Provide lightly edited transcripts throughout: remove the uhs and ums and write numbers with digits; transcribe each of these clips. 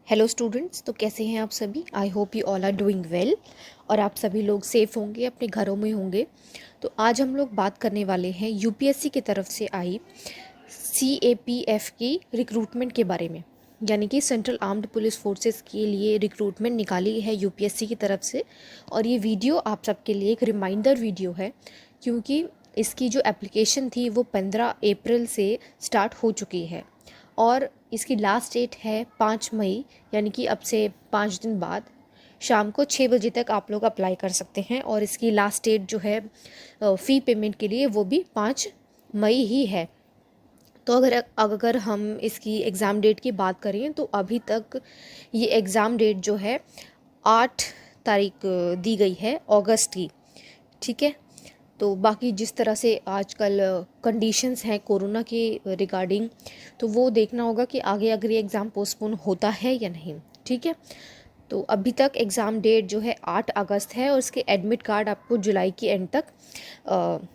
Hello students, तो कैसे हैं आप सभी। I hope you all are doing well और आप सभी लोग सेफ़ होंगे, अपने घरों में होंगे। तो आज हम लोग बात करने वाले हैं यूपीएससी की तरफ से आई सीएपीएफ की रिक्रूटमेंट के बारे में, यानी कि सेंट्रल आर्म्ड पुलिस फोर्सेस के लिए रिक्रूटमेंट निकाली है यूपीएससी की तरफ से। और ये वीडियो आप सबके लिए एक रिमाइंडर वीडियो है, क्योंकि इसकी जो एप्लीकेशन थी वो 15 अप्रैल से स्टार्ट हो चुकी है और इसकी लास्ट डेट है 5 मई, यानी कि अब से 5 दिन बाद शाम को 6 बजे तक आप लोग अप्लाई कर सकते हैं। और इसकी लास्ट डेट जो है फ़ी पेमेंट के लिए वो भी 5 मई ही है। तो अगर हम इसकी एग्ज़ाम डेट की बात करें तो अभी तक ये एग्ज़ाम डेट जो है 8 तारीख दी गई है अगस्त की। ठीक है, तो बाकी जिस तरह से आजकल कंडीशंस हैं कोरोना के रिगार्डिंग, तो वो देखना होगा कि आगे अगर ये एग्ज़ाम पोस्टपोन होता है या नहीं। ठीक है, तो अभी तक एग्ज़ाम डेट जो है 8 अगस्त है और इसके एडमिट कार्ड आपको जुलाई के एंड तक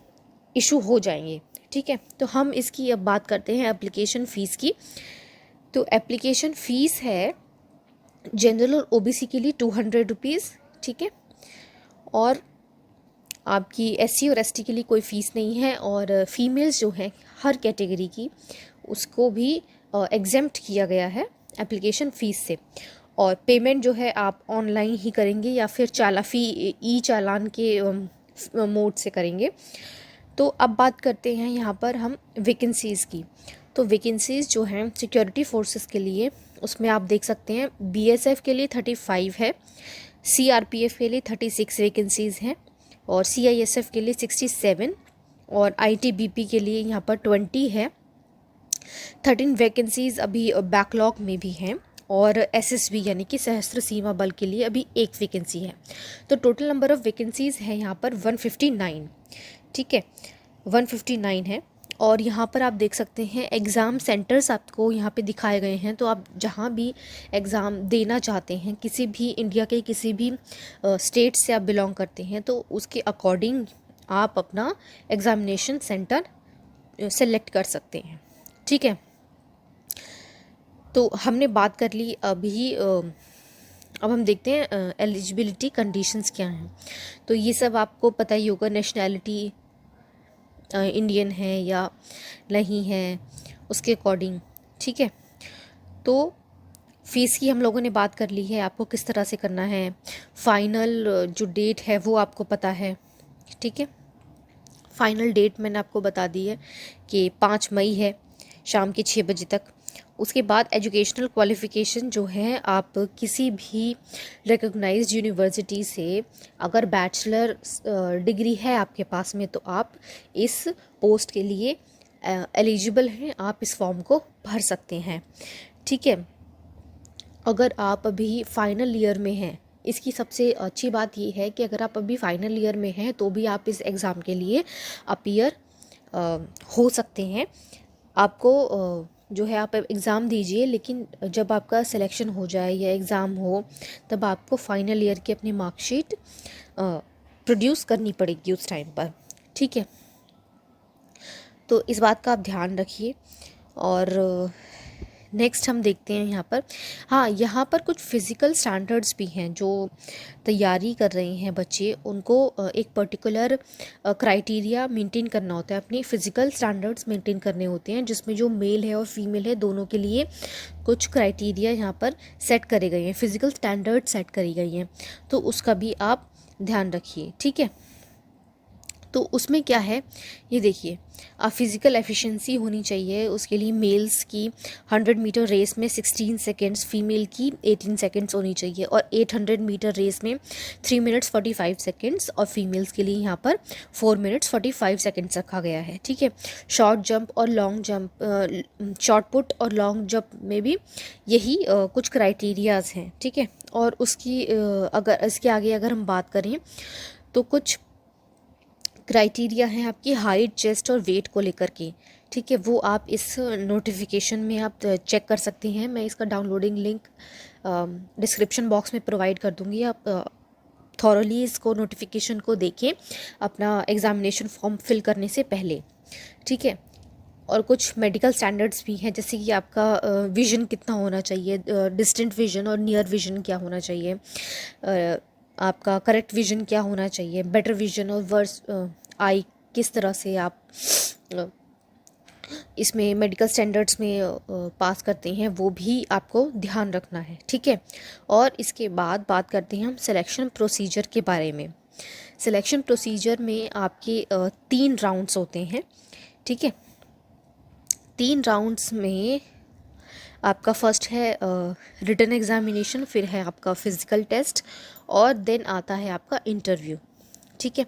इशू हो जाएंगे। ठीक है, तो हम इसकी अब बात करते हैं एप्लीकेशन फ़ीस की। तो एप्लीकेशन फ़ीस है जनरल और ओबीसी के लिए 200 रुपीज़। ठीक है, और आपकी एससी और एसटी के लिए कोई फ़ीस नहीं है। और फीमेल्स जो हैं हर कैटेगरी की, उसको भी एग्जेम्प्ट किया गया है एप्लीकेशन फ़ीस से। और पेमेंट जो है आप ऑनलाइन ही करेंगे या फिर ई चालान के मोड से करेंगे। तो अब बात करते हैं यहाँ पर हम वैकेंसीज़ की। तो वैकेंसीज़ जो हैं सिक्योरिटी फोर्सेस के लिए, उसमें आप देख सकते हैं बीएसएफ के लिए 35 है, सीआरपीएफ के लिए 36 वैकेंसीज़ हैं, और सीआईएसएफ के लिए 67, और आईटीबीपी के लिए यहाँ पर 20 है। 13 वैकेंसीज़ अभी बैकलॉग में भी हैं, और एसएसबी यानी कि सशस्त्र सीमा बल के लिए अभी 1 वैकेंसी है। तो टोटल नंबर ऑफ़ वैकेंसीज़ है यहाँ पर 159। ठीक है, 159 है। और यहाँ पर आप देख सकते हैं एग्ज़ाम सेंटर्स आपको यहाँ पे दिखाए गए हैं। तो आप जहाँ भी एग्ज़ाम देना चाहते हैं, किसी भी इंडिया के किसी भी स्टेट से आप बिलोंग करते हैं, तो उसके अकॉर्डिंग आप अपना एग्ज़ामिनेशन सेंटर सेलेक्ट कर सकते हैं। ठीक है, तो हमने बात कर ली अभी। अब हम देखते हैं एलिजिबिलिटी कंडीशंस क्या हैं। तो ये सब आपको पता ही होगा, नेशनैलिटी इंडियन है या नहीं है, उसके अकॉर्डिंग। ठीक है, तो फ़ीस की हम लोगों ने बात कर ली है, आपको किस तरह से करना है। फाइनल जो डेट है वो आपको पता है। ठीक है, फाइनल डेट मैंने आपको बता दी है कि 5 मई है शाम के 6 बजे तक। उसके बाद एजुकेशनल क्वालिफ़िकेशन जो है, आप किसी भी रिकॉग्नाइज्ड यूनिवर्सिटी से अगर बैचलर डिग्री है आपके पास में, तो आप इस पोस्ट के लिए एलिजिबल हैं, आप इस फॉर्म को भर सकते हैं। ठीक है, अगर आप अभी फाइनल ईयर में हैं, इसकी सबसे अच्छी बात ये है कि अगर आप अभी फाइनल ईयर में हैं तो भी आप इस एग्ज़ाम के लिए अपीयर हो सकते हैं। आपको जो है आप एग्ज़ाम दीजिए, लेकिन जब आपका सिलेक्शन हो जाए या एग्ज़ाम हो, तब आपको फाइनल ईयर की अपनी मार्कशीट प्रोड्यूस करनी पड़ेगी उस टाइम पर। ठीक है, तो इस बात का आप ध्यान रखिए। और नेक्स्ट हम देखते हैं यहाँ पर, हाँ, यहाँ पर कुछ फ़िज़िकल स्टैंडर्ड्स भी हैं। जो तैयारी कर रहे हैं बच्चे, उनको एक पर्टिकुलर क्राइटेरिया मेंटेन करना होता है, अपनी फ़िज़िकल स्टैंडर्ड्स मेंटेन करने होते हैं, जिसमें जो मेल है और फीमेल है दोनों के लिए कुछ क्राइटेरिया यहाँ पर सेट करे गए हैं, फ़िज़िकल स्टैंडर्ड सेट करी गई हैं। तो उसका भी आप ध्यान रखिए। ठीक है, तो उसमें क्या है ये देखिए, फिज़िकल एफिशिएंसी होनी चाहिए। उसके लिए मेल्स की 100 मीटर रेस में 16 सेकेंड्स, फीमेल की 18 सेकेंड्स होनी चाहिए, और 800 मीटर रेस में 3 मिनट्स 45 सेकेंड्स, और फीमेल्स के लिए यहाँ पर 4 मिनट्स 45 सेकेंड्स रखा गया है। ठीक है, शॉर्ट जंप और लॉन्ग जंप, शॉर्ट पुट और लॉन्ग जंप में भी यही कुछ क्राइटेरियाज़ हैं। ठीक है, और उसकी अगर इसके आगे अगर हम बात करें तो कुछ क्राइटेरिया हैं आपकी हाइट, चेस्ट और वेट को लेकर के। ठीक है, वो आप इस नोटिफिकेशन में आप चेक कर सकते हैं। मैं इसका डाउनलोडिंग लिंक डिस्क्रिप्शन बॉक्स में प्रोवाइड कर दूंगी। आप थॉरली इसको नोटिफिकेशन को देखें अपना एग्ज़ामिनेशन फॉर्म फिल करने से पहले। ठीक है, और कुछ मेडिकल स्टैंडर्ड्स भी हैं, जैसे कि आपका विज़न कितना होना चाहिए, डिस्टेंट विज़न और नियर विज़न क्या होना चाहिए, आपका करेक्ट विज़न क्या होना चाहिए, बेटर विज़न और वर्स आई किस तरह से आप इसमें मेडिकल स्टैंडर्ड्स में पास करते हैं, वो भी आपको ध्यान रखना है, ठीक है। और इसके बाद बात करते हैं हम सिलेक्शन प्रोसीजर के बारे में। सिलेक्शन प्रोसीजर में आपके 3 राउंड्स होते हैं, ठीक है। 3 राउंड्स में आपका फर्स्ट है रिटन एग्जामिनेशन, फिर है आपका फिज़िकल टेस्ट और देन आता है आपका इंटरव्यू, ठीक है।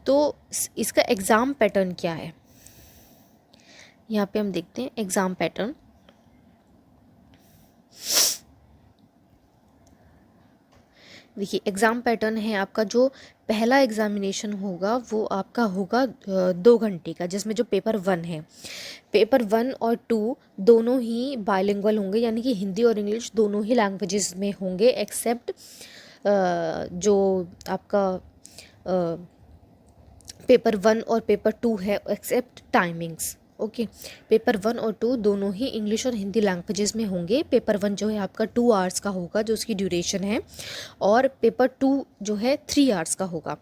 तो इसका एग्ज़ाम पैटर्न क्या है, यहाँ पे हम देखते हैं एग्ज़ाम पैटर्न। देखिए एग्ज़ाम पैटर्न है आपका, जो पहला एग्ज़ामिनेशन होगा वो आपका होगा 2 घंटे का, जिसमें जो पेपर 1 है, पेपर 1 और 2 दोनों ही बायलिंगुअल होंगे, यानी कि हिंदी और इंग्लिश दोनों ही लैंग्वेजेस में होंगे, एक्सेप्ट जो आपका पेपर 1 और पेपर 2 है, एक्सेप्ट टाइमिंग्स, ओके। पेपर 1 और 2 दोनों ही इंग्लिश और हिंदी लैंग्वेजेस में होंगे। पेपर 1 जो है आपका 2 आवर्स का होगा, जो उसकी ड्यूरेशन है, और पेपर 2 जो है 3 आवर्स का होगा,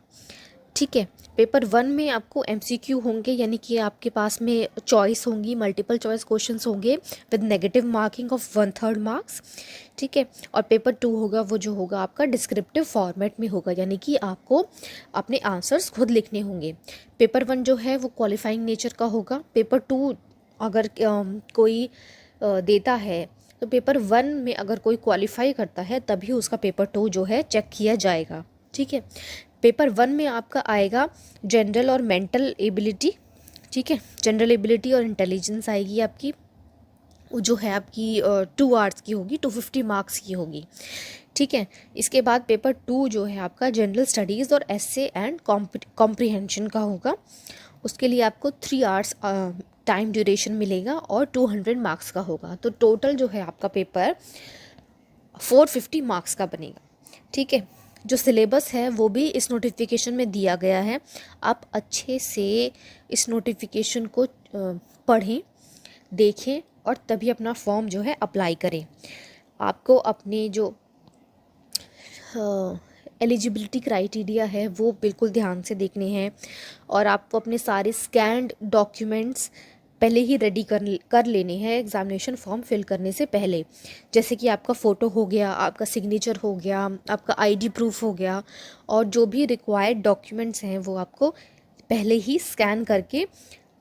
ठीक है। पेपर 1 में आपको एमसीक्यू होंगे, यानी कि आपके पास में चॉइस होंगी, मल्टीपल चॉइस क्वेश्चंस होंगे with negative marking of 1/3 marks, ठीक है। और पेपर 2 होगा वो जो होगा आपका डिस्क्रिप्टिव फॉर्मेट में होगा, यानी कि आपको अपने आंसर्स खुद लिखने होंगे। पेपर 1 जो है वो क्वालिफाइंग नेचर का होगा। पेपर 2 अगर कोई देता है तो पेपर 1 में अगर कोई क्वालिफाई करता है तभी उसका पेपर 2 जो है चेक किया जाएगा, ठीक है। पेपर 1 में आपका आएगा जनरल और मेंटल एबिलिटी, ठीक है। जनरल एबिलिटी और इंटेलिजेंस आएगी आपकी, जो है आपकी 2 आवर्स की होगी, 250 मार्क्स की होगी, ठीक है। इसके बाद पेपर 2 जो है आपका जनरल स्टडीज़ और एसे एंड कॉम्प्रिहेंशन का होगा। उसके लिए आपको 3 आवर्स टाइम ड्यूरेशन मिलेगा और 200 मार्क्स का होगा। तो टोटल जो है आपका पेपर 450 मार्क्स का बनेगा, ठीक है। जो सिलेबस है वो भी इस नोटिफिकेशन में दिया गया है। आप अच्छे से इस नोटिफिकेशन को पढ़ें, देखें और तभी अपना फॉर्म जो है अप्लाई करें। आपको अपने जो एलिजिबिलिटी क्राइटेरिया है वो बिल्कुल ध्यान से देखने हैं, और आपको अपने सारे स्कैन्ड डॉक्यूमेंट्स पहले ही रेडी कर लेने हैं एग्जामिनेशन फॉर्म फिल करने से पहले, जैसे कि आपका फ़ोटो हो गया, आपका सिग्नेचर हो गया, आपका आईडी प्रूफ हो गया, और जो भी रिक्वायर्ड डॉक्यूमेंट्स हैं वो आपको पहले ही स्कैन करके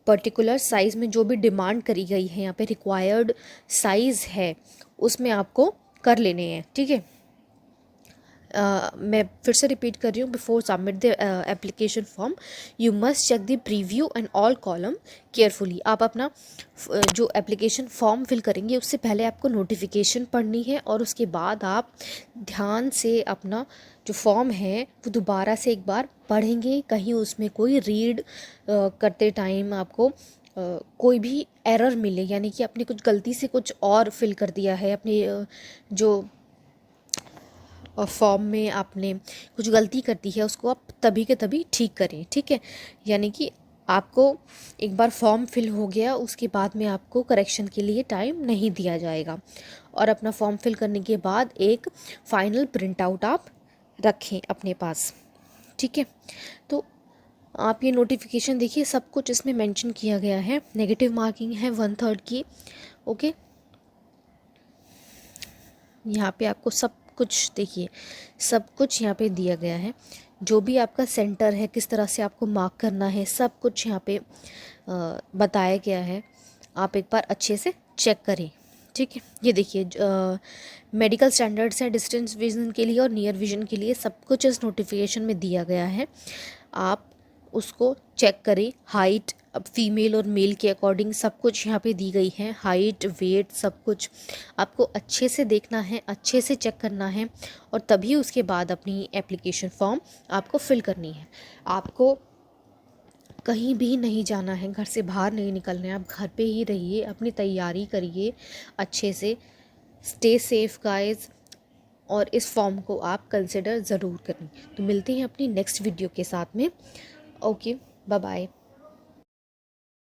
पर्टिकुलर साइज़ में जो भी डिमांड करी गई है, यहाँ पे रिक्वायर्ड साइज़ है उसमें आपको कर लेने हैं, ठीक है। मैं फिर से रिपीट कर रही हूँ, before submit the application form you must check the preview and all column carefully. आप अपना जो एप्लीकेशन फॉर्म फिल करेंगे उससे पहले आपको नोटिफिकेशन पढ़नी है, और उसके बाद आप ध्यान से अपना जो फॉर्म है वो दोबारा से एक बार पढ़ेंगे। कहीं उसमें कोई रीड करते टाइम आपको कोई भी एरर मिले, यानी कि आपने कुछ गलती से कुछ और फिल कर दिया है, अपनी जो फॉर्म में आपने कुछ गलती कर दी है उसको आप तभी के तभी ठीक करें, ठीक है। यानी कि आपको एक बार फॉर्म फिल हो गया उसके बाद में आपको करेक्शन के लिए टाइम नहीं दिया जाएगा, और अपना फॉर्म फिल करने के बाद एक फाइनल प्रिंट आउट आप रखें अपने पास, ठीक है। तो आप ये नोटिफिकेशन देखिए, सब कुछ इसमें मेंशन किया गया है। नेगेटिव मार्किंग है 1/3 की, ओके। यहाँ पे आपको सब कुछ देखिए, सब कुछ यहाँ पे दिया गया है, जो भी आपका सेंटर है, किस तरह से आपको मार्क करना है, सब कुछ यहाँ पे बताया गया है। आप एक बार अच्छे से चेक करें, ठीक है। ये देखिए मेडिकल स्टैंडर्ड्स हैं डिस्टेंस विजन के लिए और नियर विजन के लिए, सब कुछ इस नोटिफिकेशन में दिया गया है। आप उसको चेक करें। हाइट अब फीमेल और मेल के अकॉर्डिंग सब कुछ यहाँ पे दी गई है, हाइट वेट सब कुछ आपको अच्छे से देखना है, अच्छे से चेक करना है, और तभी उसके बाद अपनी एप्लीकेशन फॉर्म आपको फिल करनी है। आपको कहीं भी नहीं जाना है, घर से बाहर नहीं निकलना है, आप घर पे ही रहिए, अपनी तैयारी करिए अच्छे से। स्टे सेफ गाइस, और इस फॉर्म को आप कंसिडर ज़रूर करें। तो मिलते हैं अपनी नेक्स्ट वीडियो के साथ में। Okay, bye bye.